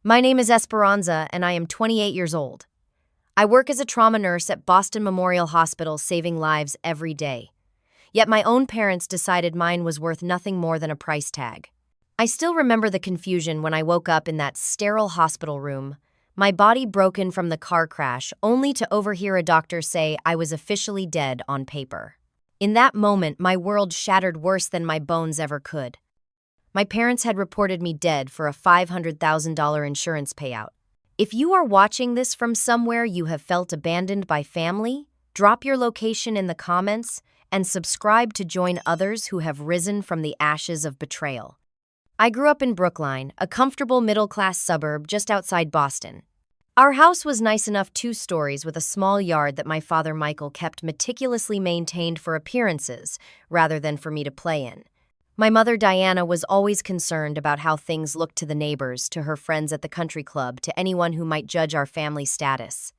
My name is Esperanza, and I am 28 years old. I work as a trauma nurse at Boston Memorial Hospital, saving lives every day. Yet my own parents decided mine was worth nothing more than a price tag. I still remember the confusion when I woke up in that sterile hospital room, my body broken from the car crash, only to overhear a doctor say I was officially dead on paper. In that moment, my world shattered worse than my bones ever could. My parents had reported me dead for a $500,000 insurance payout. If you are watching this from somewhere you have felt abandoned by family, drop your location in the comments and subscribe to join others who have risen from the ashes of betrayal. I grew up in Brookline, a comfortable middle-class suburb just outside Boston. Our house was nice enough 2 stories with a small yard that my father Michael kept meticulously maintained for appearances rather than for me to play in. My mother Diana was always concerned about how things looked to the neighbors, to her friends at the country club, to anyone who might judge our family status.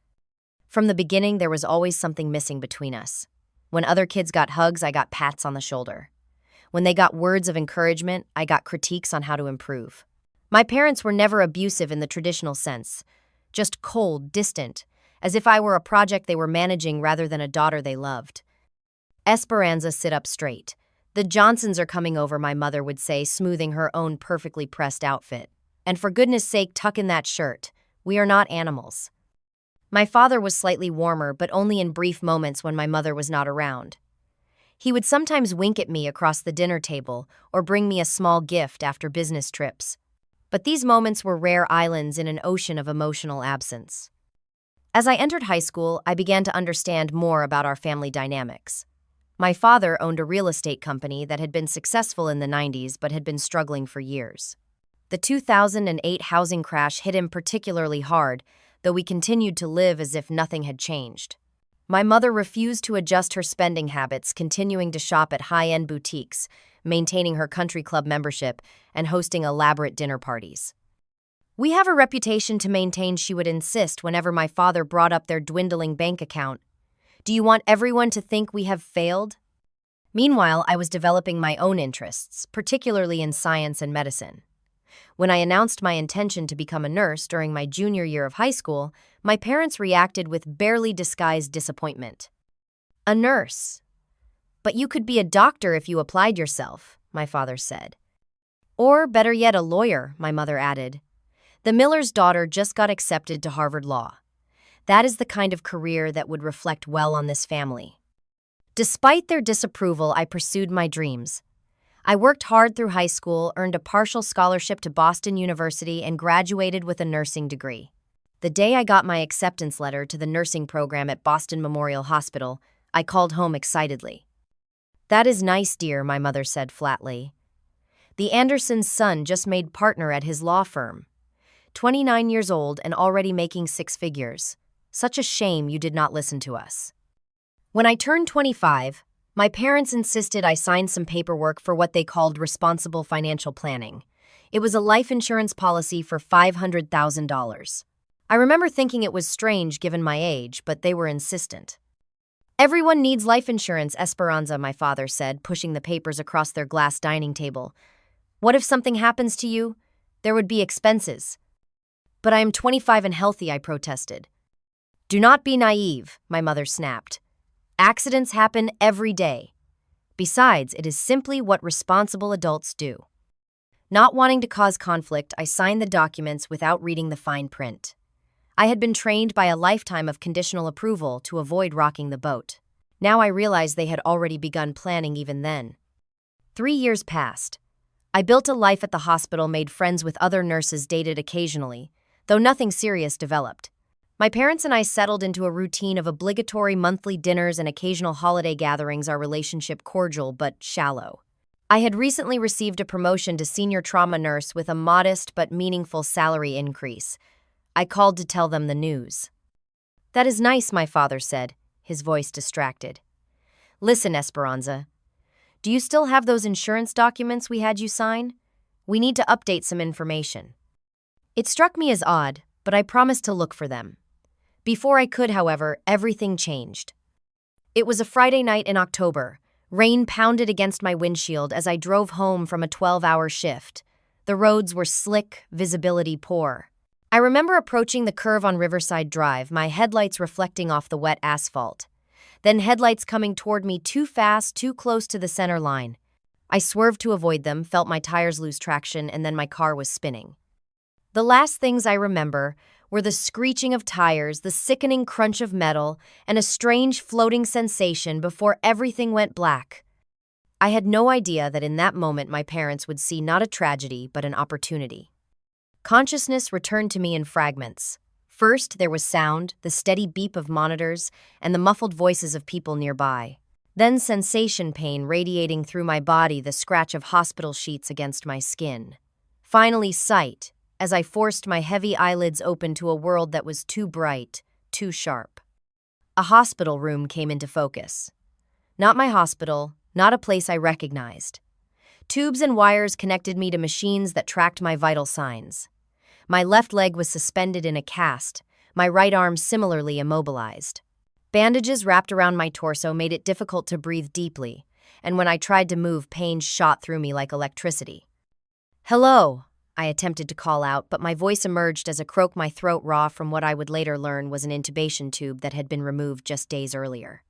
From the beginning, there was always something missing between us. When other kids got hugs, I got pats on the shoulder. When they got words of encouragement, I got critiques on how to improve. My parents were never abusive in the traditional sense, just cold, distant, as if I were a project they were managing rather than a daughter they loved. Esperanza, sit up straight. The Johnsons are coming over, my mother would say, smoothing her own perfectly pressed outfit. And for goodness sake, tuck in that shirt. We are not animals. My father was slightly warmer, but only in brief moments when my mother was not around. He would sometimes wink at me across the dinner table or bring me a small gift after business trips. But these moments were rare islands in an ocean of emotional absence. As I entered high school, I began to understand more about our family dynamics. My father owned a real estate company that had been successful in the 90s but had been struggling for years. The 2008 housing crash hit him particularly hard, though we continued to live as if nothing had changed. My mother refused to adjust her spending habits, continuing to shop at high-end boutiques, maintaining her country club membership, and hosting elaborate dinner parties. We have a reputation to maintain, she would insist whenever my father brought up their dwindling bank account. Do you want everyone to think we have failed? Meanwhile, I was developing my own interests, particularly in science and medicine. When I announced my intention to become a nurse during my junior year of high school, my parents reacted with barely disguised disappointment. A nurse? But you could be a doctor if you applied yourself, my father said. Or, better yet, a lawyer, my mother added. The miller's daughter just got accepted to Harvard Law. That is the kind of career that would reflect well on this family. Despite their disapproval, I pursued my dreams. I worked hard through high school, earned a partial scholarship to Boston University, and graduated with a nursing degree. The day I got my acceptance letter to the nursing program at Boston Memorial Hospital, I called home excitedly. That is nice, dear, my mother said flatly. The Andersons' son just made partner at his law firm. 29 years old and already making 6 figures. Such a shame you did not listen to us. When I turned 25, my parents insisted I sign some paperwork for what they called responsible financial planning. It was a life insurance policy for $500,000. I remember thinking it was strange given my age, but they were insistent. Everyone needs life insurance, Esperanza, my father said, pushing the papers across their glass dining table. What if something happens to you? There would be expenses. But I am 25 and healthy, I protested. Do not be naive, my mother snapped. Accidents happen every day. Besides, it is simply what responsible adults do. Not wanting to cause conflict, I signed the documents without reading the fine print. I had been trained by a lifetime of conditional approval to avoid rocking the boat. Now I realized they had already begun planning even then. 3 years passed. I built a life at the hospital, made friends with other nurses, dated occasionally, though nothing serious developed. My parents and I settled into a routine of obligatory monthly dinners and occasional holiday gatherings, our relationship cordial but shallow. I had recently received a promotion to senior trauma nurse with a modest but meaningful salary increase. I called to tell them the news. That is nice, my father said, his voice distracted. Listen, Esperanza. Do you still have those insurance documents we had you sign? We need to update some information. It struck me as odd, but I promised to look for them. Before I could, however, everything changed. It was a Friday night in October. Rain pounded against my windshield as I drove home from a 12-hour shift. The roads were slick, visibility poor. I remember approaching the curve on Riverside Drive, my headlights reflecting off the wet asphalt. Then headlights coming toward me too fast, too close to the center line. I swerved to avoid them, felt my tires lose traction, and then my car was spinning. The last things I remember were the screeching of tires, the sickening crunch of metal, and a strange floating sensation before everything went black. I had no idea that in that moment my parents would see not a tragedy but an opportunity. Consciousness returned to me in fragments. First, there was sound, the steady beep of monitors, and the muffled voices of people nearby. Then sensation pain radiating through my body, the scratch of hospital sheets against my skin. Finally, sight, as I forced my heavy eyelids open to a world that was too bright, too sharp. A hospital room came into focus. Not my hospital, not a place I recognized. Tubes and wires connected me to machines that tracked my vital signs. My left leg was suspended in a cast, my right arm similarly immobilized. Bandages wrapped around my torso made it difficult to breathe deeply, and when I tried to move, pain shot through me like electricity. "Hello," I attempted to call out, but my voice emerged as a croak, my throat raw from what I would later learn was an intubation tube that had been removed just days earlier.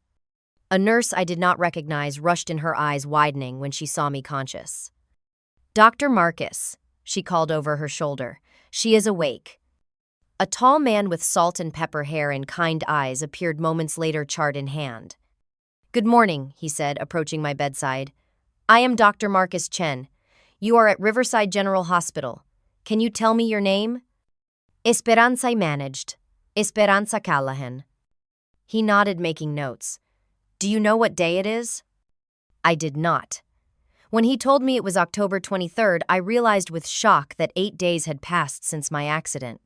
A nurse I did not recognize rushed in, her eyes widening when she saw me conscious. "Dr. Marcus," she called over her shoulder. "She is awake." A tall man with salt and pepper hair and kind eyes appeared moments later, chart in hand. "Good morning," he said, approaching my bedside. "I am Dr. Marcus Chen. You are at Riverside General Hospital. Can you tell me your name?" "Esperanza," I managed. "Esperanza Callahan." He nodded, making notes. "Do you know what day it is?" I did not. When he told me it was October 23rd, I realized with shock that 8 days had passed since my accident.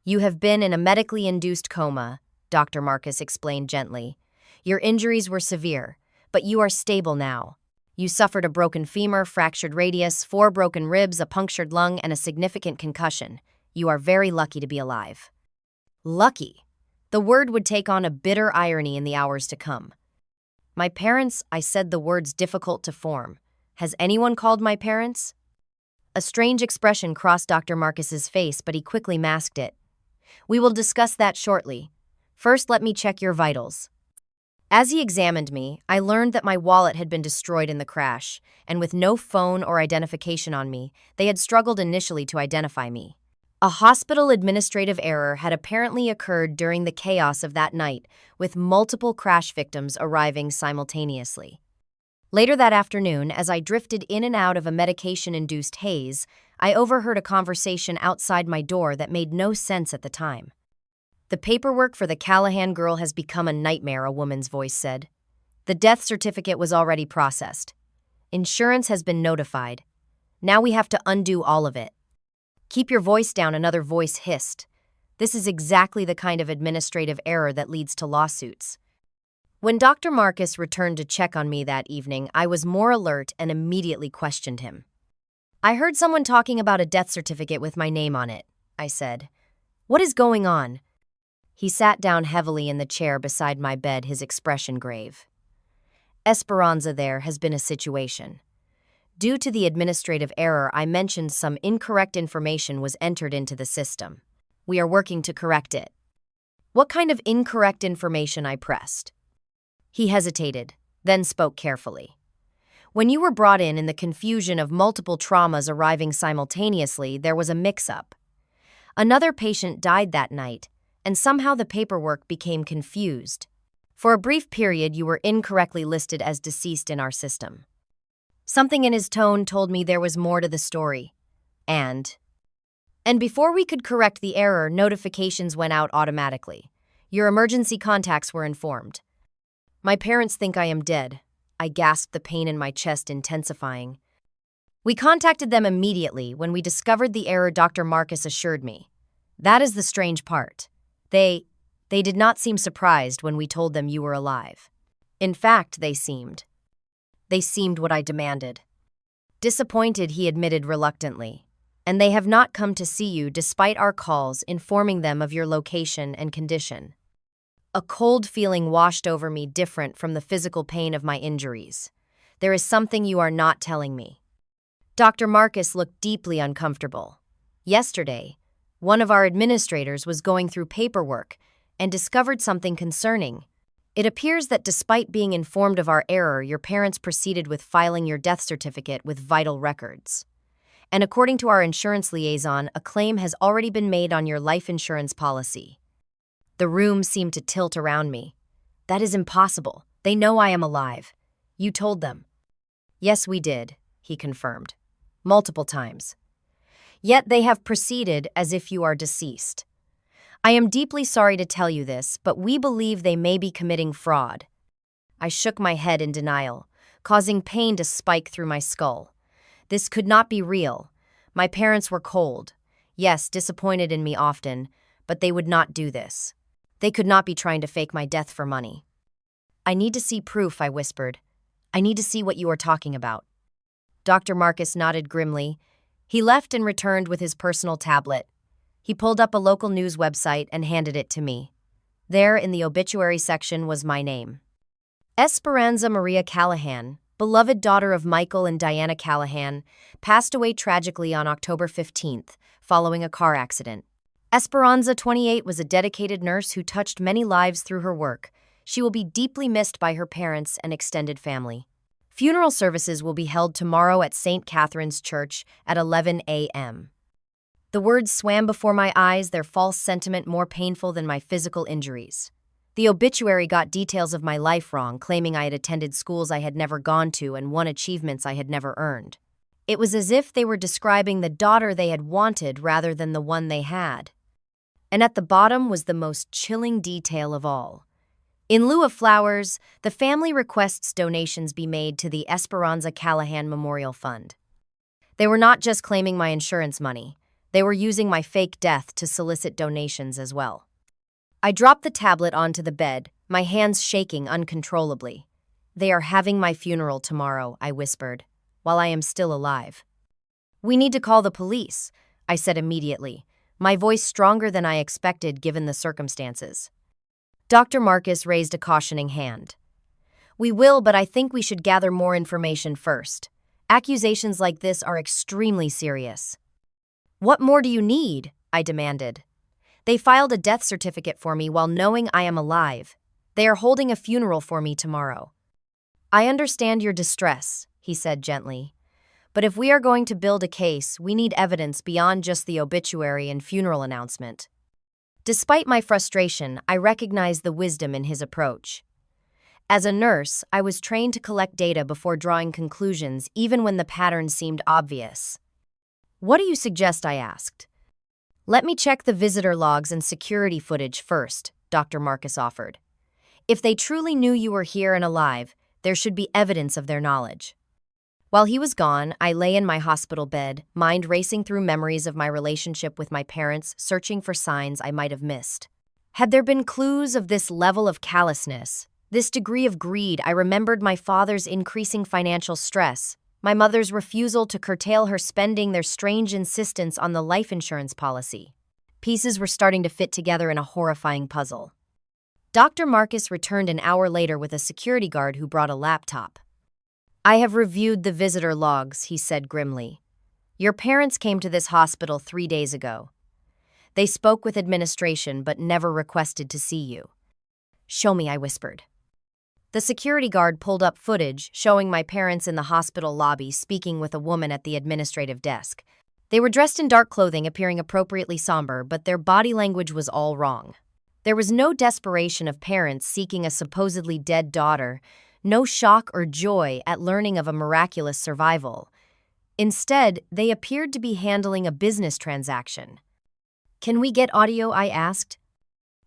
"You have been in a medically induced coma," Dr. Marcus explained gently. "Your injuries were severe, but you are stable now. You suffered a broken femur, fractured radius, 4 broken ribs, a punctured lung, and a significant concussion. You are very lucky to be alive." Lucky. The word would take on a bitter irony in the hours to come. "My parents," I said, the words difficult to form. "Has anyone called my parents?" A strange expression crossed Dr. Marcus's face, but he quickly masked it. "We will discuss that shortly. First, let me check your vitals." As he examined me, I learned that my wallet had been destroyed in the crash, and with no phone or identification on me, they had struggled initially to identify me. A hospital administrative error had apparently occurred during the chaos of that night, with multiple crash victims arriving simultaneously. Later that afternoon, as I drifted in and out of a medication-induced haze, I overheard a conversation outside my door that made no sense at the time. "The paperwork for the Callahan girl has become a nightmare," a woman's voice said. "The death certificate was already processed. Insurance has been notified. Now we have to undo all of it." "Keep your voice down," another voice hissed. "This is exactly the kind of administrative error that leads to lawsuits." When Dr. Marcus returned to check on me that evening, I was more alert and immediately questioned him. "I heard someone talking about a death certificate with my name on it," I said. "What is going on?" He sat down heavily in the chair beside my bed, his expression grave. "Esperanza, there has been a situation. Due to the administrative error I mentioned, some incorrect information was entered into the system. We are working to correct it." "What kind of incorrect information?" I pressed. He hesitated, then spoke carefully. "When you were brought in the confusion of multiple traumas arriving simultaneously, there was a mix-up. Another patient died that night, and somehow the paperwork became confused. For a brief period, you were incorrectly listed as deceased in our system." Something in his tone told me there was more to the story. And before we could correct the error, notifications went out automatically. Your emergency contacts were informed. "My parents think I am dead," I gasped, the pain in my chest intensifying. "We contacted them immediately when we discovered the error," Dr. Marcus assured me. "That is the strange part. They did not seem surprised when we told them you were alive. In fact, they seemed what I demanded." "Disappointed," he admitted reluctantly. "And they have not come to see you despite our calls informing them of your location and condition." A cold feeling washed over me, different from the physical pain of my injuries. "There is something you are not telling me." Dr. Marcus looked deeply uncomfortable. "Yesterday, One of our administrators was going through paperwork and discovered something concerning. It appears that despite being informed of our error, your parents proceeded with filing your death certificate with vital records. And according to our insurance liaison, a claim has already been made on your life insurance policy. The room seemed to tilt around me. That is impossible. They know I am alive. You told them. Yes, we did, he confirmed. Multiple times. Yet they have proceeded as if you are deceased. I am deeply sorry to tell you this, but we believe they may be committing fraud. I shook my head in denial, causing pain to spike through my skull. This could not be real. My parents were cold. Yes, disappointed in me often, but they would not do this. They could not be trying to fake my death for money. I need to see proof, I whispered. I need to see what you are talking about. Dr. Marcus nodded grimly. He left and returned with his personal tablet. He pulled up a local news website and handed it to me. There, in the obituary section, was my name. Esperanza Maria Callahan, beloved daughter of Michael and Diana Callahan, passed away tragically on October 15th, following a car accident. Esperanza, 28, was a dedicated nurse who touched many lives through her work. She will be deeply missed by her parents and extended family. Funeral services will be held tomorrow at St. Catherine's Church at 11 a.m. The words swam before my eyes, their false sentiment more painful than my physical injuries. The obituary got details of my life wrong, claiming I had attended schools I had never gone to and won achievements I had never earned. It was as if they were describing the daughter they had wanted rather than the one they had. And at the bottom was the most chilling detail of all. In lieu of flowers, the family requests donations be made to the Esperanza Callahan Memorial Fund. They were not just claiming my insurance money. They were using my fake death to solicit donations as well. I dropped the tablet onto the bed, my hands shaking uncontrollably. They are having my funeral tomorrow, I whispered, while I am still alive. We need to call the police, I said immediately, my voice stronger than I expected given the circumstances. Dr. Marcus raised a cautioning hand. We will, but I think we should gather more information first. Accusations like this are extremely serious. What more do you need? I demanded. They filed a death certificate for me while knowing I am alive. They are holding a funeral for me tomorrow. I understand your distress, he said gently. But if we are going to build a case, we need evidence beyond just the obituary and funeral announcement. Despite my frustration, I recognized the wisdom in his approach. As a nurse, I was trained to collect data before drawing conclusions, even when the pattern seemed obvious. What do you suggest? I asked. Let me check the visitor logs and security footage first, Dr. Marcus offered. If they truly knew you were here and alive, there should be evidence of their knowledge. While he was gone, I lay in my hospital bed, mind racing through memories of my relationship with my parents, searching for signs I might have missed. Had there been clues of this level of callousness, this degree of greed? I remembered my father's increasing financial stress, my mother's refusal to curtail her spending, their strange insistence on the life insurance policy. Pieces were starting to fit together in a horrifying puzzle. Dr. Marcus returned an hour later with a security guard who brought a laptop. I have reviewed the visitor logs, he said grimly. Your parents came to this hospital 3 days ago. They spoke with administration but never requested to see you. Show me, I whispered. The security guard pulled up footage showing my parents in the hospital lobby speaking with a woman at the administrative desk. They were dressed in dark clothing, appearing appropriately somber, but their body language was all wrong. There was no desperation of parents seeking a supposedly dead daughter, no shock or joy at learning of a miraculous survival. Instead, they appeared to be handling a business transaction. Can we get audio? I asked.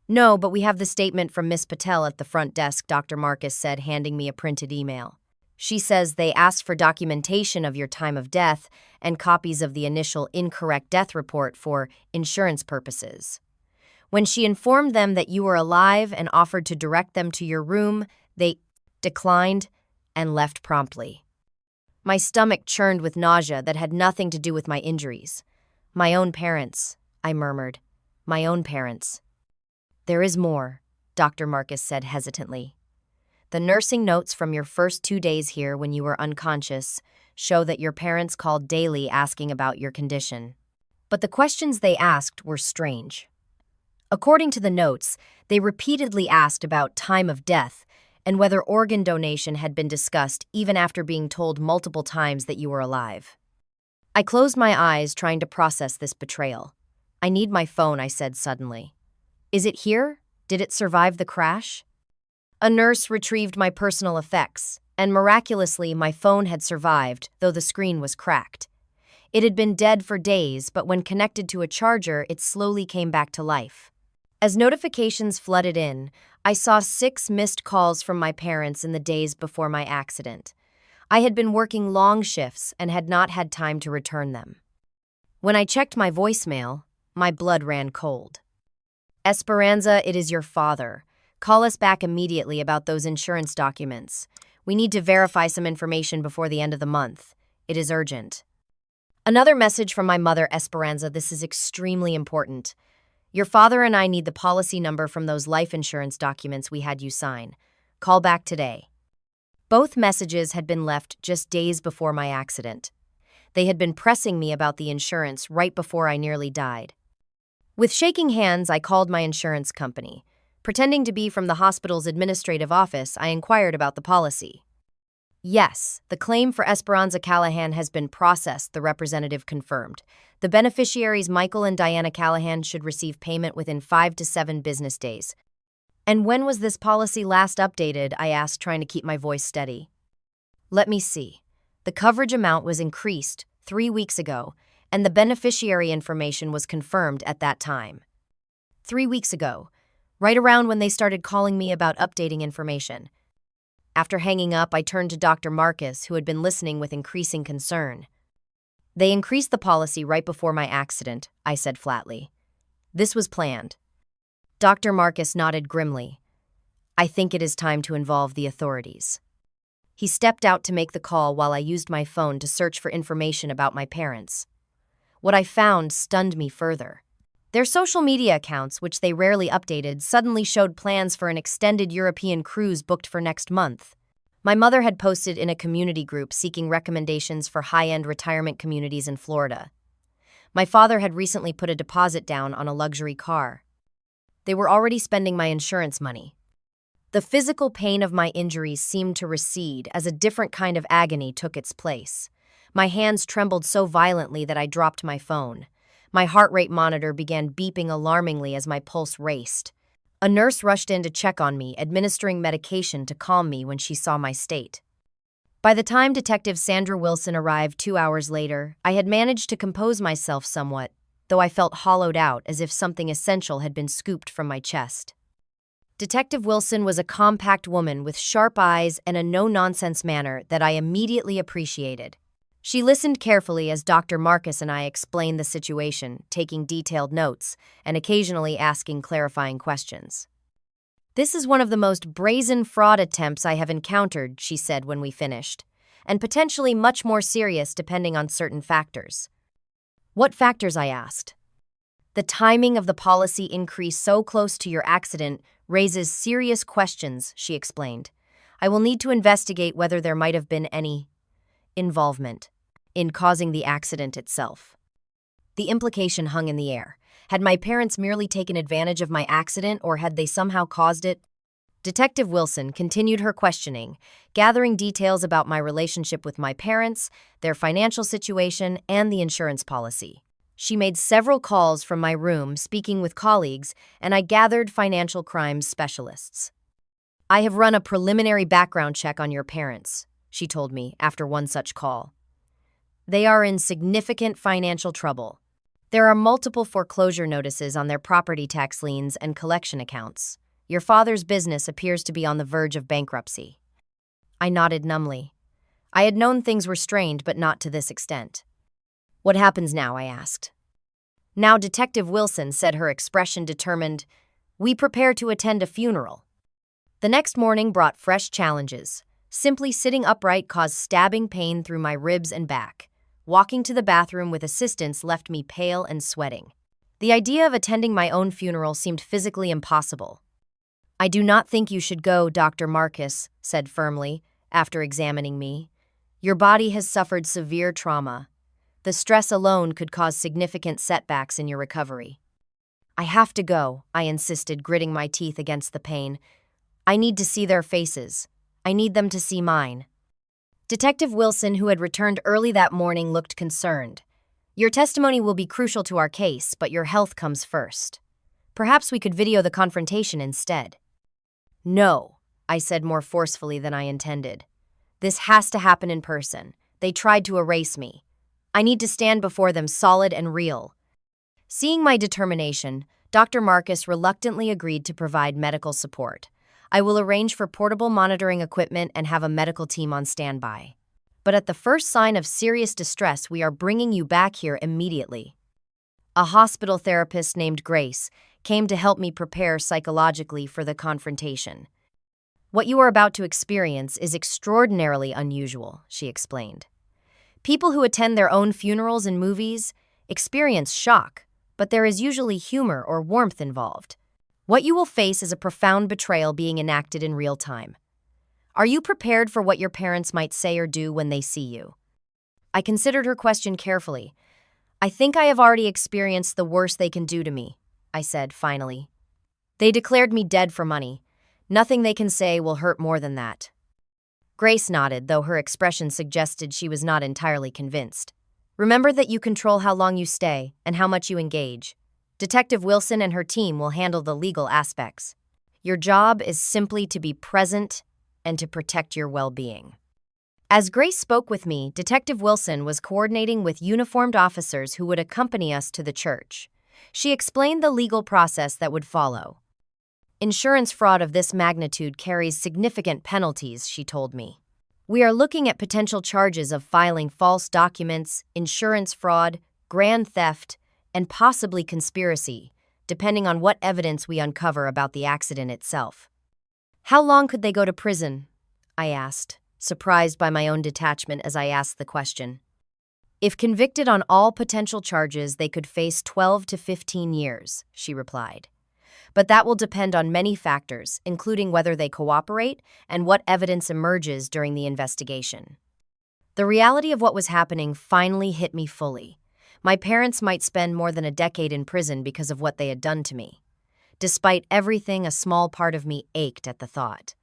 No, but we have the statement from Miss Patel at the front desk, Dr. Marcus said, handing me a printed email. She says they asked for documentation of your time of death and copies of the initial incorrect death report for insurance purposes. When she informed them that you were alive and offered to direct them to your room, they declined and left promptly. My stomach churned with nausea that had nothing to do with my injuries. My own parents, I murmured. My own parents. There is more, Dr. Marcus said hesitantly. The nursing notes from your first 2 days here when you were unconscious show that your parents called daily asking about your condition. But the questions they asked were strange. According to the notes, they repeatedly asked about time of death and whether organ donation had been discussed even after being told multiple times that you were alive. I closed my eyes, trying to process this betrayal. "I need my phone," I said suddenly. "Is it here? Did it survive the crash?" A nurse retrieved my personal effects, and miraculously my phone had survived, though the screen was cracked. It had been dead for days, but when connected to a charger, it slowly came back to life. As notifications flooded in, I saw 6 missed calls from my parents in the days before my accident. I had been working long shifts and had not had time to return them. When I checked my voicemail, my blood ran cold. "Esperanza, it is your father. Call us back immediately about those insurance documents. We need to verify some information before the end of the month. It is urgent." Another message from my mother: "Esperanza, this is extremely important. Your father and I need the policy number from those life insurance documents we had you sign. Call back today." Both messages had been left just days before my accident. They had been pressing me about the insurance right before I nearly died. With shaking hands, I called my insurance company. Pretending to be from the hospital's administrative office, I inquired about the policy. "Yes, the claim for Esperanza Callahan has been processed," the representative confirmed. "The beneficiaries Michael and Diana Callahan should receive payment within 5 to 7 business days." "And when was this policy last updated?" I asked, trying to keep my voice steady. "Let me see. The coverage amount was increased 3 weeks ago, and the beneficiary information was confirmed at that time." 3 weeks ago, right around when they started calling me about updating information. After hanging up, I turned to Dr. Marcus, who had been listening with increasing concern. "They increased the policy right before my accident," I said flatly. "This was planned." Dr. Marcus nodded grimly. "I think it is time to involve the authorities." He stepped out to make the call while I used my phone to search for information about my parents. What I found stunned me further. Their social media accounts, which they rarely updated, suddenly showed plans for an extended European cruise booked for next month. My mother had posted in a community group seeking recommendations for high-end retirement communities in Florida. My father had recently put a deposit down on a luxury car. They were already spending my insurance money. The physical pain of my injuries seemed to recede as a different kind of agony took its place. My hands trembled so violently that I dropped my phone. My heart rate monitor began beeping alarmingly as my pulse raced. A nurse rushed in to check on me, administering medication to calm me when she saw my state. By the time Detective Sandra Wilson arrived 2 hours later, I had managed to compose myself somewhat, though I felt hollowed out as if something essential had been scooped from my chest. Detective Wilson was a compact woman with sharp eyes and a no-nonsense manner that I immediately appreciated. She listened carefully as Dr. Marcus and I explained the situation, taking detailed notes and occasionally asking clarifying questions. "This is one of the most brazen fraud attempts I have encountered," she said when we finished, "and potentially much more serious depending on certain factors." "What factors?" I asked. "The timing of the policy increase so close to your accident raises serious questions," she explained. "I will need to investigate whether there might have been any involvement in causing the accident itself." The implication hung in the air. Had my parents merely taken advantage of my accident, or had they somehow caused it? Detective Wilson continued her questioning, gathering details about my relationship with my parents, their financial situation, and the insurance policy. She made several calls from my room, speaking with colleagues, and I gathered financial crimes specialists. "I have run a preliminary background check on your parents," she told me after one such call. "They are in significant financial trouble. There are multiple foreclosure notices on their property tax liens and collection accounts. Your father's business appears to be on the verge of bankruptcy." I nodded numbly. I had known things were strained, but not to this extent. "What happens now?" I asked. Now Detective Wilson said, her expression determined. "We prepare to attend a funeral." The next morning brought fresh challenges. Simply sitting upright caused stabbing pain through my ribs and back. Walking to the bathroom with assistance left me pale and sweating. The idea of attending my own funeral seemed physically impossible. "I do not think you should go," Dr. Marcus said firmly, after examining me. "Your body has suffered severe trauma. The stress alone could cause significant setbacks in your recovery. I have to go, I insisted, gritting my teeth against the pain. I need to see their faces. I need them to see mine. Detective Wilson, who had returned early that morning, looked concerned. Your testimony will be crucial to our case, but your health comes first. Perhaps we could video the confrontation instead. No, I said more forcefully than I intended. This has to happen in person. They tried to erase me. I need to stand before them solid and real. Seeing my determination, Dr. Marcus reluctantly agreed to provide medical support. I will arrange for portable monitoring equipment and have a medical team on standby. But at the first sign of serious distress, we are bringing you back here immediately. A hospital therapist named Grace came to help me prepare psychologically for the confrontation. What you are about to experience is extraordinarily unusual, she explained. People who attend their own funerals and movies experience shock, but there is usually humor or warmth involved. What you will face is a profound betrayal being enacted in real time. Are you prepared for what your parents might say or do when they see you? I considered her question carefully. I think I have already experienced the worst they can do to me, I said finally. They declared me dead for money. Nothing they can say will hurt more than that. Grace nodded, though her expression suggested she was not entirely convinced. Remember that you control how long you stay and how much you engage. Detective Wilson and her team will handle the legal aspects. Your job is simply to be present and to protect your well-being. As Grace spoke with me, Detective Wilson was coordinating with uniformed officers who would accompany us to the church. She explained the legal process that would follow. Insurance fraud of this magnitude carries significant penalties, she told me. We are looking at potential charges of filing false documents, insurance fraud, grand theft, and possibly conspiracy, depending on what evidence we uncover about the accident itself. How long could they go to prison? I asked, surprised by my own detachment as I asked the question. If convicted on all potential charges, they could face 12 to 15 years, she replied. But that will depend on many factors, including whether they cooperate and what evidence emerges during the investigation. The reality of what was happening finally hit me fully. My parents might spend more than a decade in prison because of what they had done to me. Despite everything, a small part of me ached at the thought.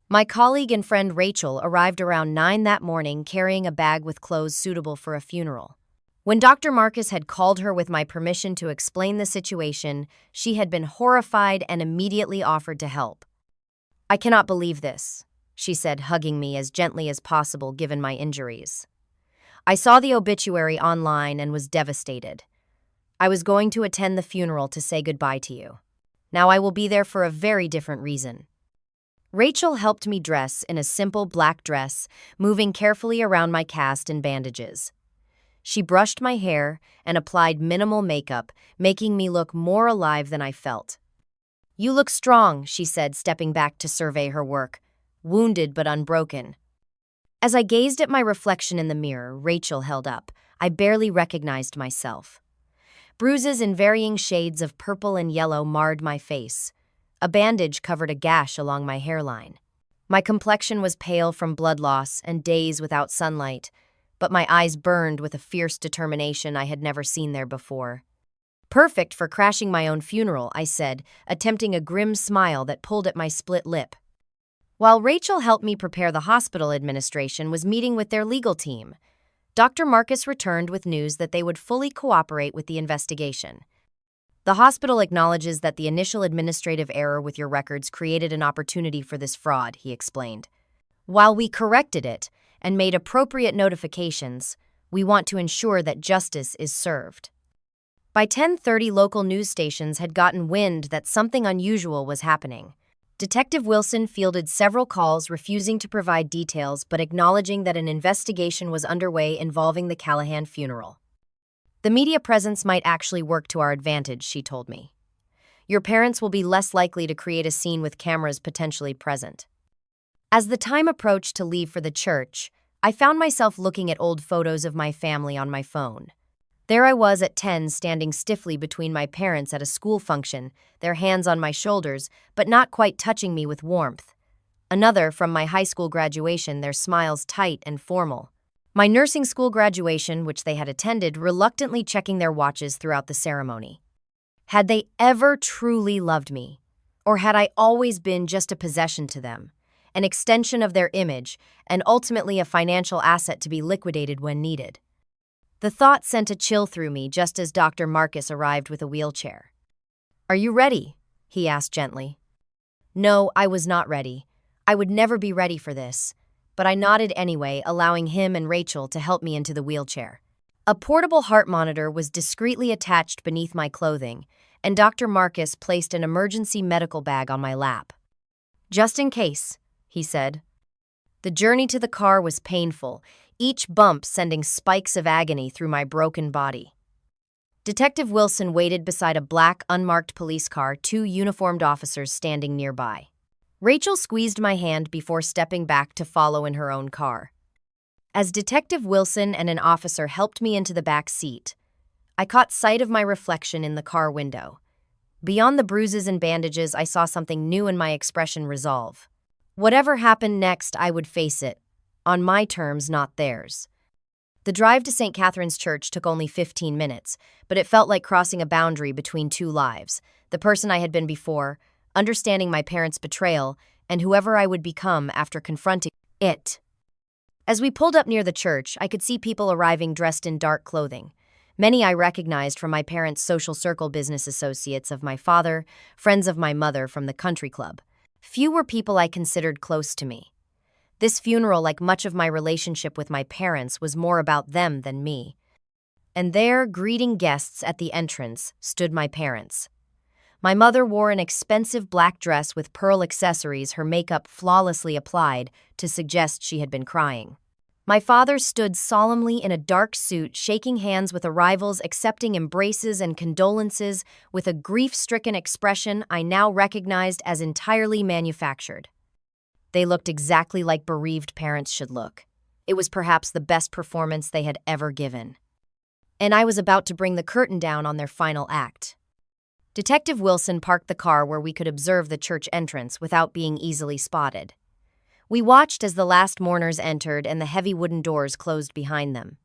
My colleague and friend Rachel arrived around 9 that morning carrying a bag with clothes suitable for a funeral. When Dr. Marcus had called her with my permission to explain the situation, she had been horrified and immediately offered to help. I cannot believe this, she said, hugging me as gently as possible given my injuries. I saw the obituary online and was devastated. I was going to attend the funeral to say goodbye to you. Now I will be there for a very different reason. Rachel helped me dress in a simple black dress, moving carefully around my cast and bandages. She brushed my hair and applied minimal makeup, making me look more alive than I felt. You look strong, she said, stepping back to survey her work, wounded but unbroken. As I gazed at my reflection in the mirror Rachel held up, I barely recognized myself. Bruises in varying shades of purple and yellow marred my face. A bandage covered a gash along my hairline. My complexion was pale from blood loss and days without sunlight, but my eyes burned with a fierce determination I had never seen there before. Perfect for crashing my own funeral, I said, attempting a grim smile that pulled at my split lip. While Rachel helped me prepare, the hospital administration was meeting with their legal team. Dr. Marcus returned with news that they would fully cooperate with the investigation. The hospital acknowledges that the initial administrative error with your records created an opportunity for this fraud, he explained. While we corrected it and made appropriate notifications, we want to ensure that justice is served. By 10:30, local news stations had gotten wind that something unusual was happening. Detective Wilson fielded several calls refusing to provide details but acknowledging that an investigation was underway involving the Callahan funeral. The media presence might actually work to our advantage, she told me. Your parents will be less likely to create a scene with cameras potentially present. As the time approached to leave for the church, I found myself looking at old photos of my family on my phone. There I was at 10, standing stiffly between my parents at a school function, their hands on my shoulders, but not quite touching me with warmth. Another from my high school graduation, their smiles tight and formal. My nursing school graduation, which they had attended, reluctantly checking their watches throughout the ceremony. Had they ever truly loved me? Or had I always been just a possession to them, an extension of their image, and ultimately a financial asset to be liquidated when needed? The thought sent a chill through me just as Dr. Marcus arrived with a wheelchair. "Are you ready?" he asked gently. No, I was not ready. I would never be ready for this, but I nodded anyway, allowing him and Rachel to help me into the wheelchair. A portable heart monitor was discreetly attached beneath my clothing, and Dr. Marcus placed an emergency medical bag on my lap. "Just in case," he said. The journey to the car was painful, each bump sending spikes of agony through my broken body. Detective Wilson waited beside a black, unmarked police car, two uniformed officers standing nearby. Rachel squeezed my hand before stepping back to follow in her own car. As Detective Wilson and an officer helped me into the back seat, I caught sight of my reflection in the car window. Beyond the bruises and bandages, I saw something new in my expression: resolve. Whatever happened next, I would face it, on my terms, not theirs. The drive to St. Catherine's Church took only 15 minutes, but it felt like crossing a boundary between two lives: the person I had been before, understanding my parents' betrayal, and whoever I would become after confronting it. As we pulled up near the church, I could see people arriving dressed in dark clothing. Many I recognized from my parents' social circle, business associates of my father, friends of my mother from the country club. Few were people I considered close to me. This funeral, like much of my relationship with my parents, was more about them than me. And there, greeting guests at the entrance, stood my parents. My mother wore an expensive black dress with pearl accessories, her makeup flawlessly applied to suggest she had been crying. My father stood solemnly in a dark suit, shaking hands with arrivals, accepting embraces and condolences with a grief-stricken expression I now recognized as entirely manufactured. They looked exactly like bereaved parents should look. It was perhaps the best performance they had ever given. And I was about to bring the curtain down on their final act. Detective Wilson parked the car where we could observe the church entrance without being easily spotted. We watched as the last mourners entered and the heavy wooden doors closed behind them.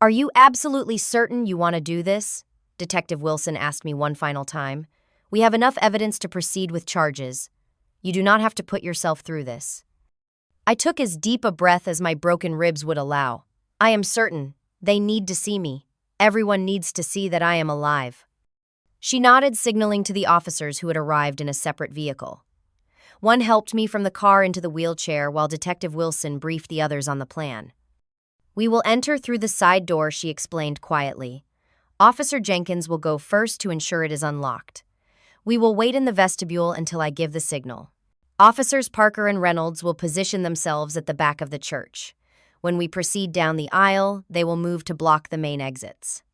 "Are you absolutely certain you want to do this?" Detective Wilson asked me one final time. "We have enough evidence to proceed with charges. You do not have to put yourself through this." I took as deep a breath as my broken ribs would allow. "I am certain. They need to see me. Everyone needs to see that I am alive." She nodded, signaling to the officers who had arrived in a separate vehicle. One helped me from the car into the wheelchair while Detective Wilson briefed the others on the plan. "We will enter through the side door," she explained quietly. "Officer Jenkins will go first to ensure it is unlocked. We will wait in the vestibule until I give the signal. Officers Parker and Reynolds will position themselves at the back of the church. When we proceed down the aisle, they will move to block the main exits."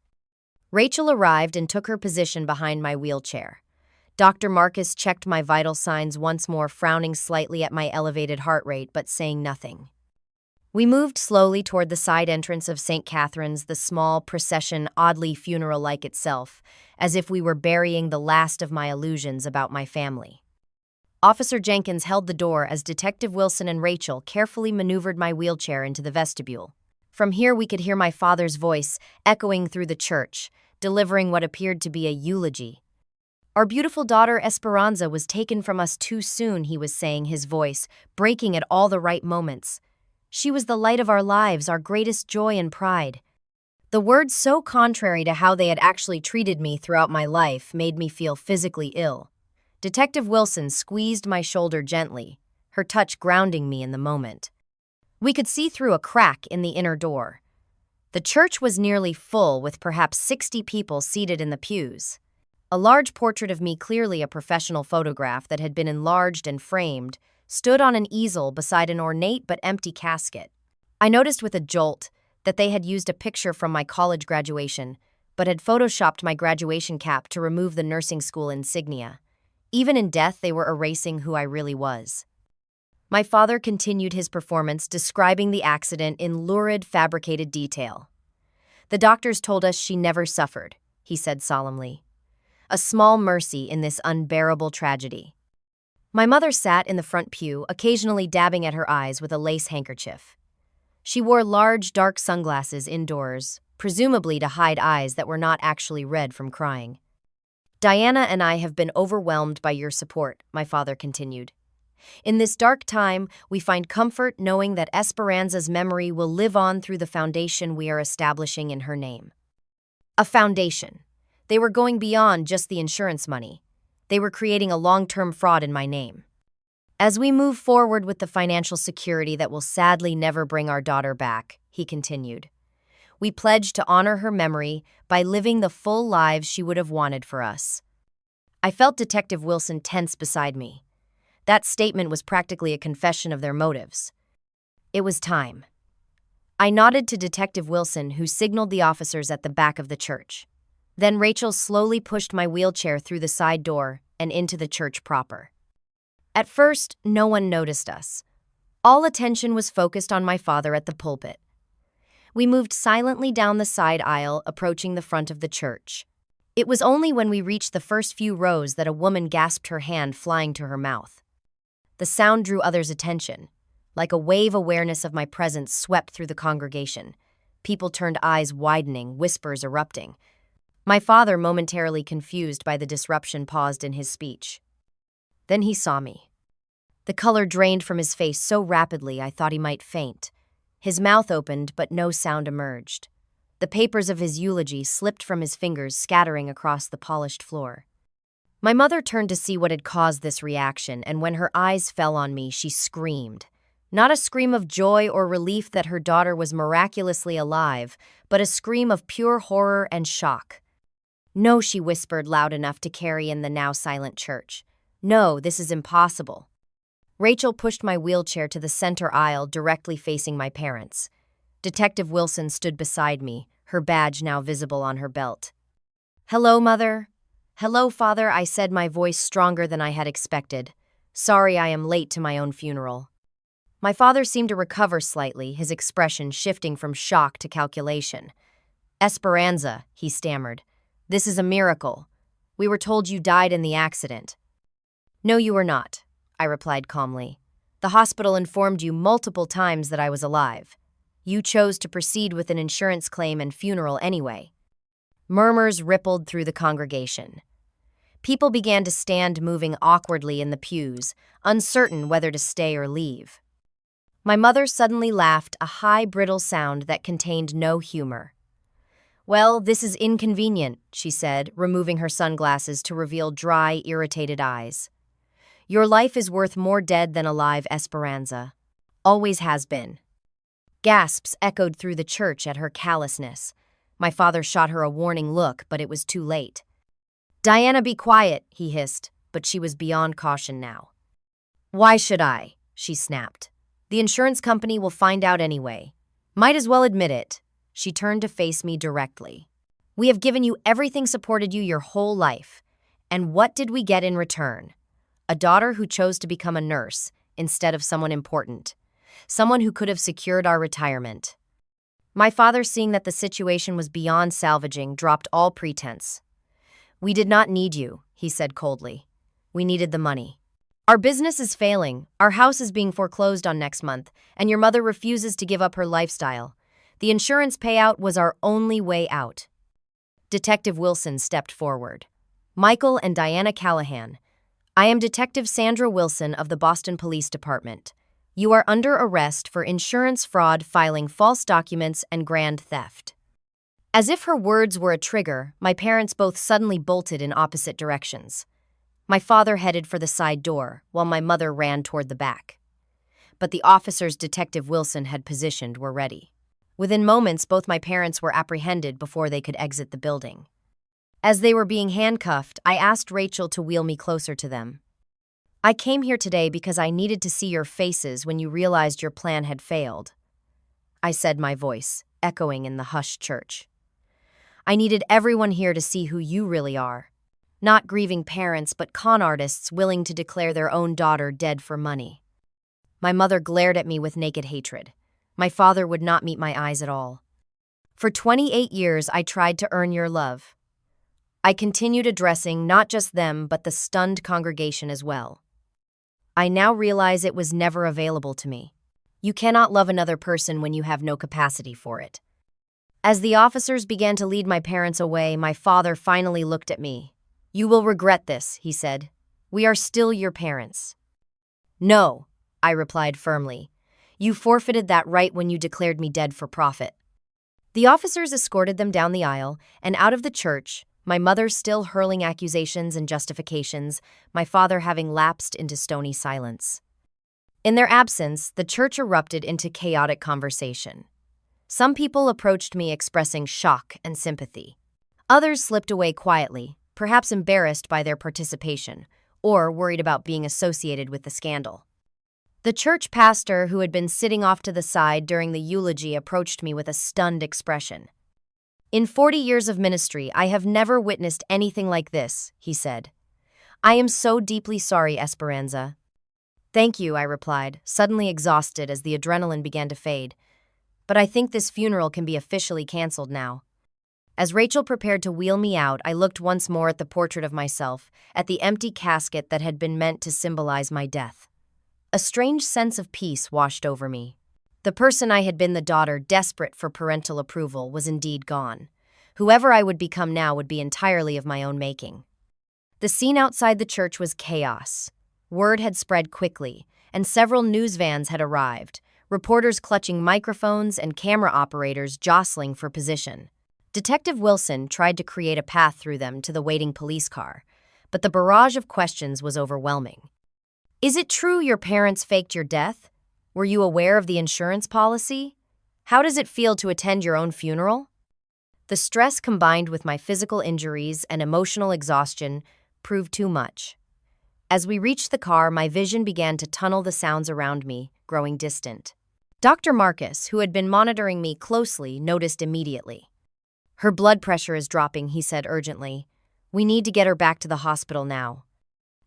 Rachel arrived and took her position behind my wheelchair. Dr. Marcus checked my vital signs once more, frowning slightly at my elevated heart rate but saying nothing. We moved slowly toward the side entrance of St. Catherine's, the small procession oddly funeral-like itself, as if we were burying the last of my illusions about my family. Officer Jenkins held the door as Detective Wilson and Rachel carefully maneuvered my wheelchair into the vestibule. From here we could hear my father's voice echoing through the church, delivering what appeared to be a eulogy. "Our beautiful daughter Esperanza was taken from us too soon," he was saying, his voice breaking at all the right moments. "She was the light of our lives, our greatest joy and pride." The words, so contrary to how they had actually treated me throughout my life, made me feel physically ill. Detective Wilson squeezed my shoulder gently, her touch grounding me in the moment. We could see through a crack in the inner door. The church was nearly full, with perhaps 60 people seated in the pews. A large portrait of me, clearly a professional photograph that had been enlarged and framed, stood on an easel beside an ornate but empty casket. I noticed with a jolt that they had used a picture from my college graduation, but had photoshopped my graduation cap to remove the nursing school insignia. Even in death, they were erasing who I really was. My father continued his performance, describing the accident in lurid, fabricated detail. "The doctors told us she never suffered," he said solemnly. "A small mercy in this unbearable tragedy." My mother sat in the front pew, occasionally dabbing at her eyes with a lace handkerchief. She wore large, dark sunglasses indoors, presumably to hide eyes that were not actually red from crying. Diana and I have been overwhelmed by your support, my father continued. In this dark time, we find comfort knowing that Esperanza's memory will live on through the foundation we are establishing in her name. A foundation. They were going beyond just the insurance money. They were creating a long-term fraud in my name. As we move forward with the financial security that will sadly never bring our daughter back, he continued, we pledge to honor her memory by living the full lives she would have wanted for us. I felt Detective Wilson tense beside me. That statement was practically a confession of their motives. It was time. I nodded to Detective Wilson, who signaled the officers at the back of the church. Then Rachel slowly pushed my wheelchair through the side door and into the church proper. At first, no one noticed us. All attention was focused on my father at the pulpit. We moved silently down the side aisle, approaching the front of the church. It was only when we reached the first few rows that a woman gasped, her hand flying to her mouth. The sound drew others' attention. Like a wave, awareness of my presence swept through the congregation. People turned, eyes widening, whispers erupting. My father, momentarily confused by the disruption, paused in his speech. Then he saw me. The color drained from his face so rapidly I thought he might faint. His mouth opened, but no sound emerged. The papers of his eulogy slipped from his fingers, scattering across the polished floor. My mother turned to see what had caused this reaction, and when her eyes fell on me, she screamed. Not a scream of joy or relief that her daughter was miraculously alive, but a scream of pure horror and shock. "No," she whispered loud enough to carry in the now silent church. "No, this is impossible." Rachel pushed my wheelchair to the center aisle, directly facing my parents. Detective Wilson stood beside me, her badge now visible on her belt. "Hello, Mother." "Hello, Father," I said, my voice stronger than I had expected. "Sorry I am late to my own funeral." My father seemed to recover slightly, his expression shifting from shock to calculation. "Esperanza," he stammered. "This is a miracle. We were told you died in the accident." "No, you were not," I replied calmly. "The hospital informed you multiple times that I was alive. You chose to proceed with an insurance claim and funeral anyway." Murmurs rippled through the congregation. People began to stand, moving awkwardly in the pews, uncertain whether to stay or leave. My mother suddenly laughed, a high, brittle sound that contained no humor. "Well, this is inconvenient," she said, removing her sunglasses to reveal dry, irritated eyes. "Your life is worth more dead than alive, Esperanza. Always has been." Gasps echoed through the church at her callousness. My father shot her a warning look, but it was too late. "Diana, be quiet," he hissed, but she was beyond caution now. "Why should I?" she snapped. "The insurance company will find out anyway. Might as well admit it." She turned to face me directly. "We have given you everything, supported you your whole life. And what did we get in return? A daughter who chose to become a nurse instead of someone important. Someone who could have secured our retirement." My father, seeing that the situation was beyond salvaging, dropped all pretense. "We did not need you," he said coldly. "We needed the money. Our business is failing, our house is being foreclosed on next month, and your mother refuses to give up her lifestyle. The insurance payout was our only way out." Detective Wilson stepped forward. "Michael and Diana Callahan, I am Detective Sandra Wilson of the Boston Police Department. You are under arrest for insurance fraud, filing false documents, and grand theft." As if her words were a trigger, my parents both suddenly bolted in opposite directions. My father headed for the side door, while my mother ran toward the back. But the officers Detective Wilson had positioned were ready. Within moments, both my parents were apprehended before they could exit the building. As they were being handcuffed, I asked Rachel to wheel me closer to them. "I came here today because I needed to see your faces when you realized your plan had failed," I said, my voice echoing in the hushed church. "I needed everyone here to see who you really are. Not grieving parents, but con artists willing to declare their own daughter dead for money." My mother glared at me with naked hatred. My father would not meet my eyes at all. "For 28 years, I tried to earn your love." I continued, addressing not just them, but the stunned congregation as well. "I now realize it was never available to me. You cannot love another person when you have no capacity for it. As the officers began to lead my parents away, my father finally looked at me. You will regret this, he said. We are still your parents. No, I replied firmly. You forfeited that right when you declared me dead for profit. The officers escorted them down the aisle and out of the church, my mother still hurling accusations and justifications, my father having lapsed into stony silence. In their absence, the church erupted into chaotic conversation. Some people approached me expressing shock and sympathy. Others slipped away quietly, perhaps embarrassed by their participation, or worried about being associated with the scandal. The church pastor, who had been sitting off to the side during the eulogy, approached me with a stunned expression. In 40 years of ministry, I have never witnessed anything like this, he said. I am so deeply sorry, Esperanza. Thank you, I replied, suddenly exhausted as the adrenaline began to fade. But I think this funeral can be officially canceled now. As Rachel prepared to wheel me out, I looked once more at the portrait of myself, at the empty casket that had been meant to symbolize my death. A strange sense of peace washed over me. The person I had been, the daughter desperate for parental approval, was indeed gone. Whoever I would become now would be entirely of my own making. The scene outside the church was chaos. Word had spread quickly, and several news vans had arrived, reporters clutching microphones and camera operators jostling for position. Detective Wilson tried to create a path through them to the waiting police car, but the barrage of questions was overwhelming. Is it true your parents faked your death? Were you aware of the insurance policy? How does it feel to attend your own funeral? The stress combined with my physical injuries and emotional exhaustion proved too much. As we reached the car, my vision began to tunnel, the sounds around me growing distant. Dr. Marcus, who had been monitoring me closely, noticed immediately. Her blood pressure is dropping, he said urgently. We need to get her back to the hospital now.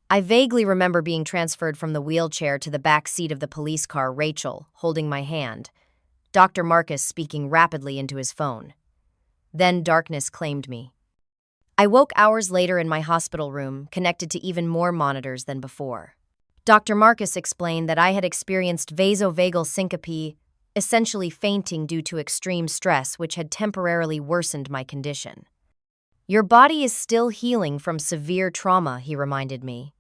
I vaguely remember being transferred from the wheelchair to the back seat of the police car, Rachel holding my hand, Dr. Marcus speaking rapidly into his phone. Then darkness claimed me. I woke hours later in my hospital room, connected to even more monitors than before. Dr. Marcus explained that I had experienced vasovagal syncope, essentially fainting due to extreme stress, which had temporarily worsened my condition. Your body is still healing from severe trauma, he reminded me.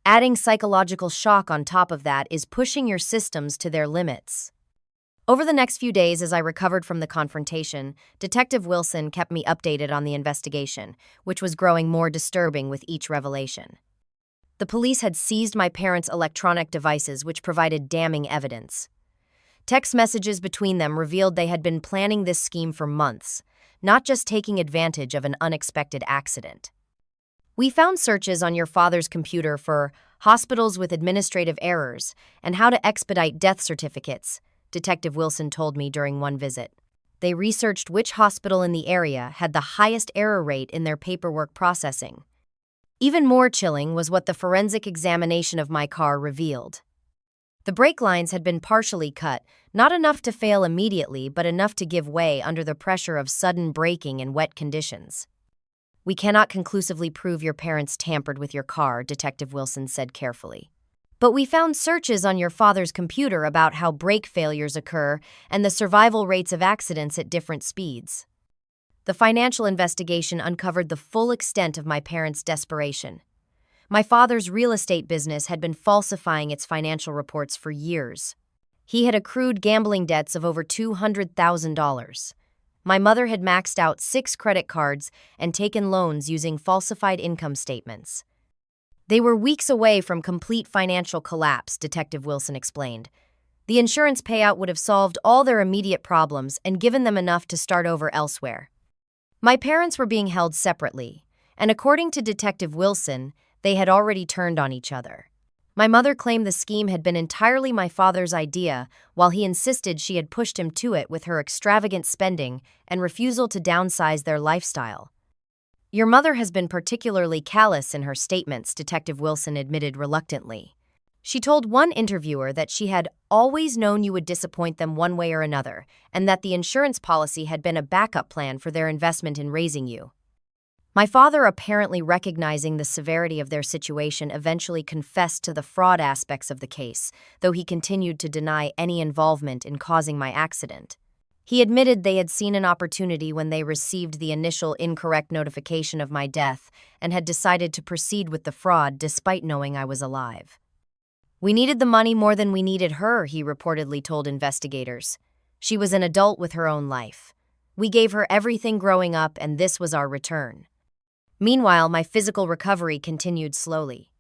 Adding psychological shock on top of that is pushing your systems to their limits. Over the next few days, as I recovered from the confrontation, Detective Wilson kept me updated on the investigation, which was growing more disturbing with each revelation. The police had seized my parents' electronic devices, which provided damning evidence. Text messages between them revealed they had been planning this scheme for months, not just taking advantage of an unexpected accident. We found searches on your father's computer for hospitals with administrative errors and how to expedite death certificates, Detective Wilson told me during one visit. They researched which hospital in the area had the highest error rate in their paperwork processing. Even more chilling was what the forensic examination of my car revealed. The brake lines had been partially cut, not enough to fail immediately, but enough to give way under the pressure of sudden braking in wet conditions. We cannot conclusively prove your parents tampered with your car, Detective Wilson said carefully. But we found searches on your father's computer about how brake failures occur and the survival rates of accidents at different speeds. The financial investigation uncovered the full extent of my parents' desperation. My father's real estate business had been falsifying its financial reports for years. He had accrued gambling debts of over $200,000. My mother had maxed out 6 credit cards and taken loans using falsified income statements. They were weeks away from complete financial collapse, Detective Wilson explained. The insurance payout would have solved all their immediate problems and given them enough to start over elsewhere. My parents were being held separately, and according to Detective Wilson, they had already turned on each other. My mother claimed the scheme had been entirely my father's idea, while he insisted she had pushed him to it with her extravagant spending and refusal to downsize their lifestyle. Your mother has been particularly callous in her statements, Detective Wilson admitted reluctantly. She told one interviewer that she had always known you would disappoint them one way or another, and that the insurance policy had been a backup plan for their investment in raising you. My father, apparently recognizing the severity of their situation, eventually confessed to the fraud aspects of the case, though he continued to deny any involvement in causing my accident. He admitted they had seen an opportunity when they received the initial incorrect notification of my death and had decided to proceed with the fraud despite knowing I was alive. "We needed the money more than we needed her," he reportedly told investigators. "She was an adult with her own life. We gave her everything growing up, and this was our return." Meanwhile, my physical recovery continued slowly.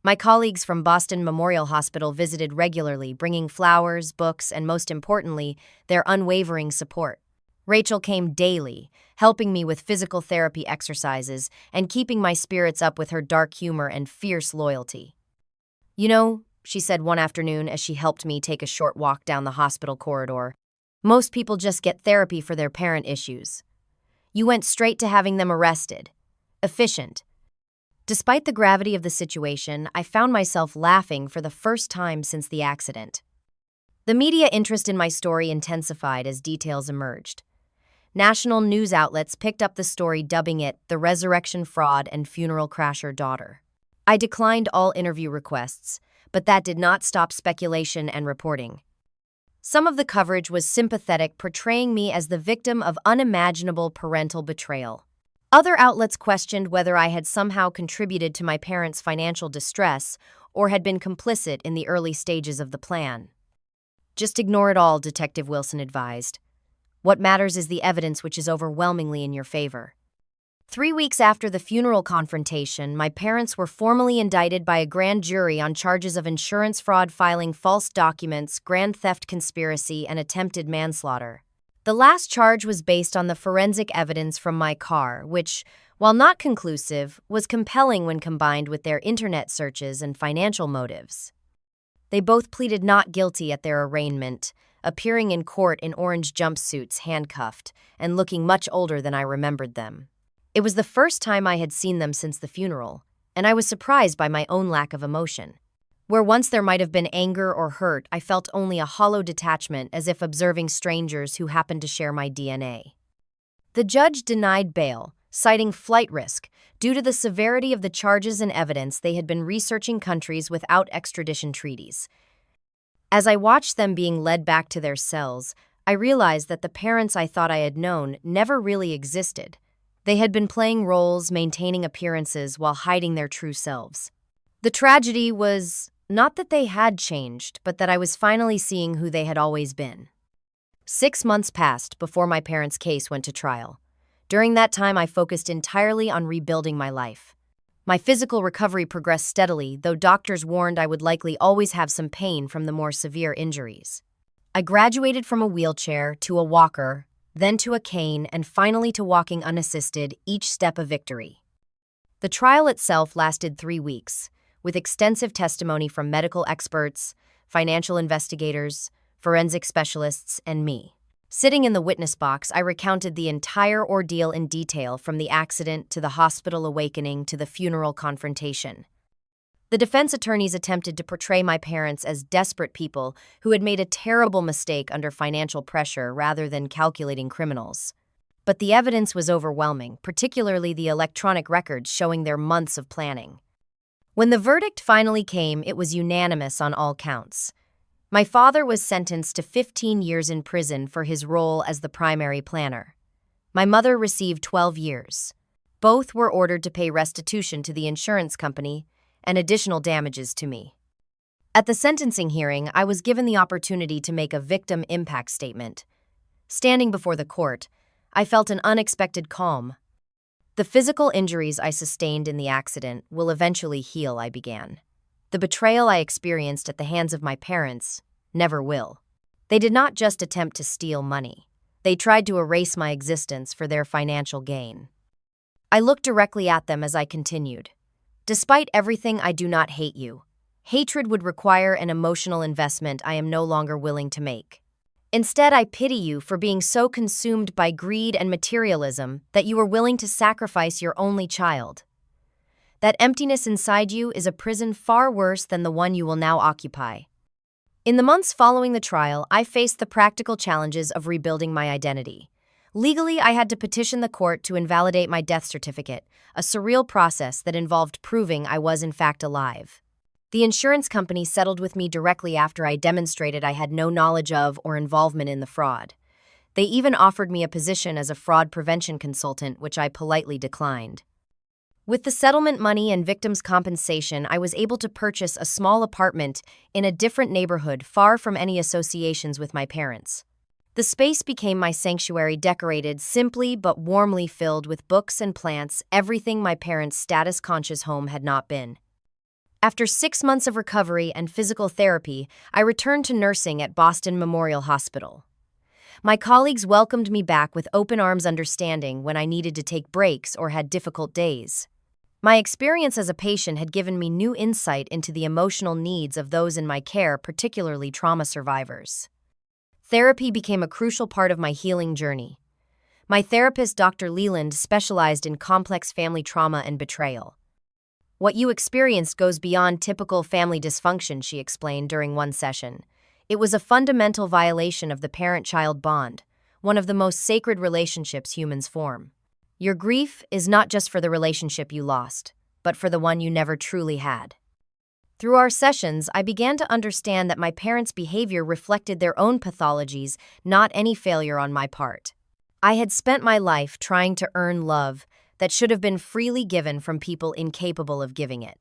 My colleagues from Boston Memorial Hospital visited regularly, bringing flowers, books, and most importantly, their unwavering support. Rachel came daily, helping me with physical therapy exercises and keeping my spirits up with her dark humor and fierce loyalty. "You know," she said one afternoon as she helped me take a short walk down the hospital corridor, "most people just get therapy for their parent issues. You went straight to having them arrested. Efficient." Despite the gravity of the situation, I found myself laughing for the first time since the accident. The media interest in my story intensified as details emerged. National news outlets picked up the story, dubbing it the resurrection fraud and funeral crasher daughter. I declined all interview requests, but that did not stop speculation and reporting. Some of the coverage was sympathetic, portraying me as the victim of unimaginable parental betrayal. Other outlets questioned whether I had somehow contributed to my parents' financial distress or had been complicit in the early stages of the plan. "Just ignore it all," Detective Wilson advised. "What matters is the evidence, which is overwhelmingly in your favor." 3 weeks after the funeral confrontation, my parents were formally indicted by a grand jury on charges of insurance fraud, filing false documents, grand theft conspiracy, and attempted manslaughter. The last charge was based on the forensic evidence from my car, which, while not conclusive, was compelling when combined with their internet searches and financial motives. They both pleaded not guilty at their arraignment, appearing in court in orange jumpsuits, handcuffed, and looking much older than I remembered them. It was the first time I had seen them since the funeral, and I was surprised by my own lack of emotion. Where once there might have been anger or hurt, I felt only a hollow detachment, as if observing strangers who happened to share my DNA. The judge denied bail, citing flight risk, due to the severity of the charges and evidence. They had been researching countries without extradition treaties. As I watched them being led back to their cells, I realized that the parents I thought I had known never really existed. They had been playing roles, maintaining appearances, while hiding their true selves. The tragedy was not that they had changed, but that I was finally seeing who they had always been. 6 months passed before my parents' case went to trial. During that time, I focused entirely on rebuilding my life. My physical recovery progressed steadily, though doctors warned I would likely always have some pain from the more severe injuries. I graduated from a wheelchair to a walker, then to a cane, and finally to walking unassisted, each step a victory. The trial itself lasted 3 weeks, with extensive testimony from medical experts, financial investigators, forensic specialists, and me. Sitting in the witness box, I recounted the entire ordeal in detail, from the accident to the hospital awakening to the funeral confrontation. The defense attorneys attempted to portray my parents as desperate people who had made a terrible mistake under financial pressure rather than calculating criminals. But the evidence was overwhelming, particularly the electronic records showing their months of planning. When the verdict finally came, it was unanimous on all counts. My father was sentenced to 15 years in prison for his role as the primary planner. My mother received 12 years. Both were ordered to pay restitution to the insurance company and additional damages to me. At the sentencing hearing, I was given the opportunity to make a victim impact statement. Standing before the court, I felt an unexpected calm. "The physical injuries I sustained in the accident will eventually heal," I began. "The betrayal I experienced at the hands of my parents never will. They did not just attempt to steal money. They tried to erase my existence for their financial gain." I looked directly at them as I continued. "Despite everything, I do not hate you. Hatred would require an emotional investment I am no longer willing to make. Instead, I pity you for being so consumed by greed and materialism that you were willing to sacrifice your only child. That emptiness inside you is a prison far worse than the one you will now occupy." In the months following the trial, I faced the practical challenges of rebuilding my identity. Legally, I had to petition the court to invalidate my death certificate, a surreal process that involved proving I was in fact alive. The insurance company settled with me directly after I demonstrated I had no knowledge of or involvement in the fraud. They even offered me a position as a fraud prevention consultant, which I politely declined. With the settlement money and victims' compensation, I was able to purchase a small apartment in a different neighborhood far from any associations with my parents. The space became my sanctuary, decorated simply but warmly, filled with books and plants, everything my parents' status-conscious home had not been. After 6 months of recovery and physical therapy, I returned to nursing at Boston Memorial Hospital. My colleagues welcomed me back with open arms, understanding when I needed to take breaks or had difficult days. My experience as a patient had given me new insight into the emotional needs of those in my care, particularly trauma survivors. Therapy became a crucial part of my healing journey. My therapist, Dr. Leland, specialized in complex family trauma and betrayal. "What you experienced goes beyond typical family dysfunction," she explained during one session. "It was a fundamental violation of the parent-child bond, one of the most sacred relationships humans form. Your grief is not just for the relationship you lost, but for the one you never truly had." Through our sessions, I began to understand that my parents' behavior reflected their own pathologies, not any failure on my part. I had spent my life trying to earn love that should have been freely given from people incapable of giving it.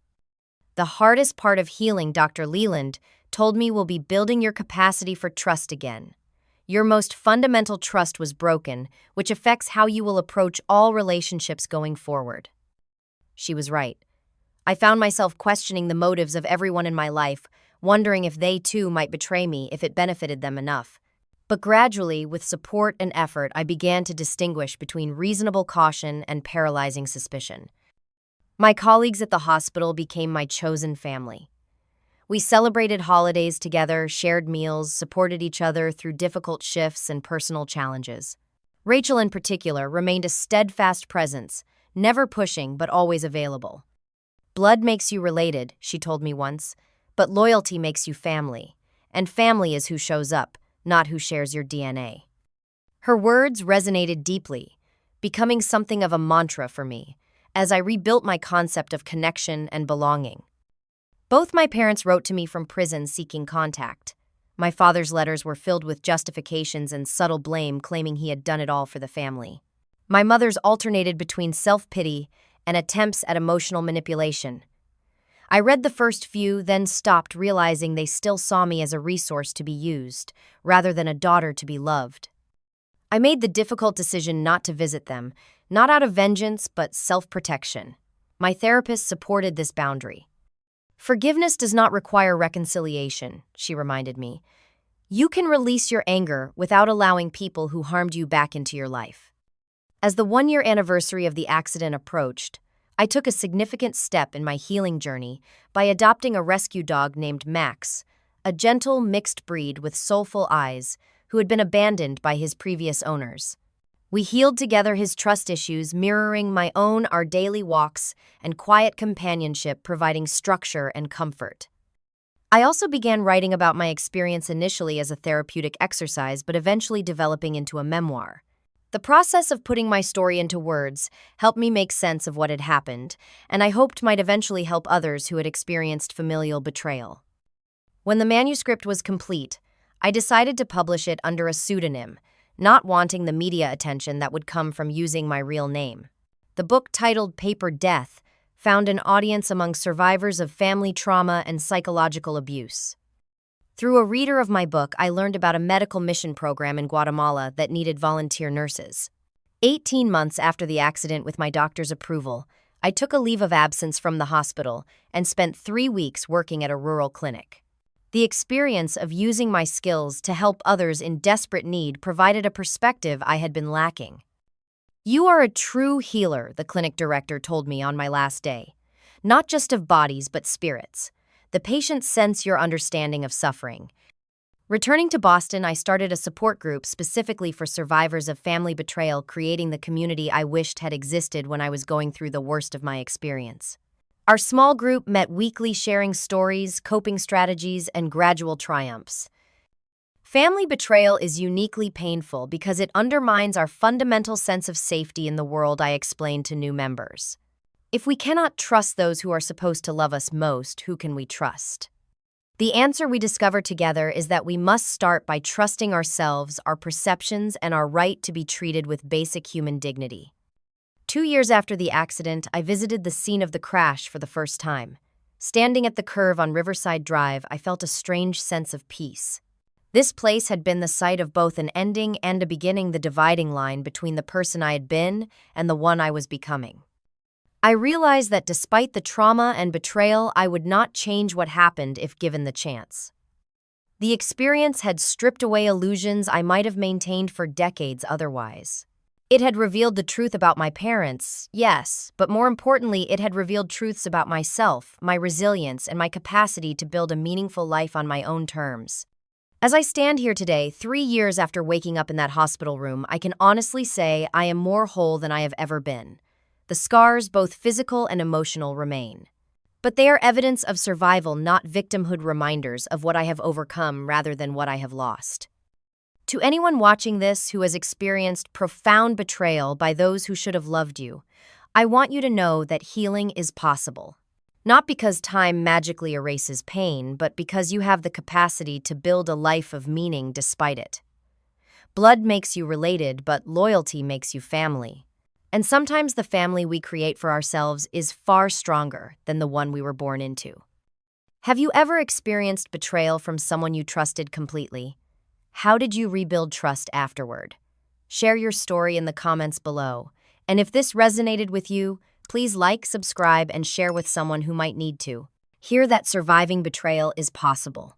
"The hardest part of healing," Dr. Leland told me, "will be building your capacity for trust again. Your most fundamental trust was broken, which affects how you will approach all relationships going forward." She was right. I found myself questioning the motives of everyone in my life, wondering if they too might betray me if it benefited them enough. But gradually, with support and effort, I began to distinguish between reasonable caution and paralyzing suspicion. My colleagues at the hospital became my chosen family. We celebrated holidays together, shared meals, supported each other through difficult shifts and personal challenges. Rachel, in particular, remained a steadfast presence, never pushing but always available. "Blood makes you related," she told me once, "but loyalty makes you family, and family is who shows up, not who shares your DNA." Her words resonated deeply, becoming something of a mantra for me, as I rebuilt my concept of connection and belonging. Both my parents wrote to me from prison seeking contact. My father's letters were filled with justifications and subtle blame, claiming he had done it all for the family. My mother's alternated between self-pity and attempts at emotional manipulation. I read the first few, then stopped, realizing they still saw me as a resource to be used, rather than a daughter to be loved. I made the difficult decision not to visit them, not out of vengeance, but self-protection. My therapist supported this boundary. "Forgiveness does not require reconciliation," she reminded me. "You can release your anger without allowing people who harmed you back into your life." As the 1-year anniversary of the accident approached, I took a significant step in my healing journey by adopting a rescue dog named Max, a gentle mixed breed with soulful eyes who had been abandoned by his previous owners. We healed together his trust issues, mirroring my own, our daily walks and quiet companionship providing structure and comfort. I also began writing about my experience, initially as a therapeutic exercise, but eventually developing into a memoir. The process of putting my story into words helped me make sense of what had happened, and I hoped might eventually help others who had experienced familial betrayal. When the manuscript was complete, I decided to publish it under a pseudonym, not wanting the media attention that would come from using my real name. The book, titled Paper Death, found an audience among survivors of family trauma and psychological abuse. Through a reader of my book, I learned about a medical mission program in Guatemala that needed volunteer nurses. 18 months after the accident, with my doctor's approval, I took a leave of absence from the hospital and spent 3 weeks working at a rural clinic. The experience of using my skills to help others in desperate need provided a perspective I had been lacking. "You are a true healer," the clinic director told me on my last day. "Not just of bodies, but spirits. The patients sense your understanding of suffering." Returning to Boston, I started a support group specifically for survivors of family betrayal, creating the community I wished had existed when I was going through the worst of my experience. Our small group met weekly, sharing stories, coping strategies, and gradual triumphs. Family betrayal is uniquely painful because it undermines our fundamental sense of safety in the world, I explained to new members. If we cannot trust those who are supposed to love us most, who can we trust? The answer we discover together is that we must start by trusting ourselves, our perceptions, and our right to be treated with basic human dignity. 2 years after the accident, I visited the scene of the crash for the first time. Standing at the curve on Riverside Drive, I felt a strange sense of peace. This place had been the site of both an ending and a beginning, the dividing line between the person I had been and the one I was becoming. I realized that despite the trauma and betrayal, I would not change what happened if given the chance. The experience had stripped away illusions I might have maintained for decades otherwise. It had revealed the truth about my parents, yes, but more importantly, it had revealed truths about myself, my resilience, and my capacity to build a meaningful life on my own terms. As I stand here today, 3 years after waking up in that hospital room, I can honestly say I am more whole than I have ever been. The scars, both physical and emotional, remain. But they are evidence of survival, not victimhood, reminders of what I have overcome rather than what I have lost. To anyone watching this who has experienced profound betrayal by those who should have loved you, I want you to know that healing is possible. Not because time magically erases pain, but because you have the capacity to build a life of meaning despite it. Blood makes you related, but loyalty makes you family. And sometimes the family we create for ourselves is far stronger than the one we were born into. Have you ever experienced betrayal from someone you trusted completely? How did you rebuild trust afterward? Share your story in the comments below. And if this resonated with you, please like, subscribe, and share with someone who might need to. Hear that surviving betrayal is possible.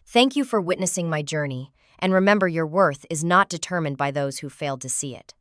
Thank you for witnessing my journey, and remember, your worth is not determined by those who failed to see it.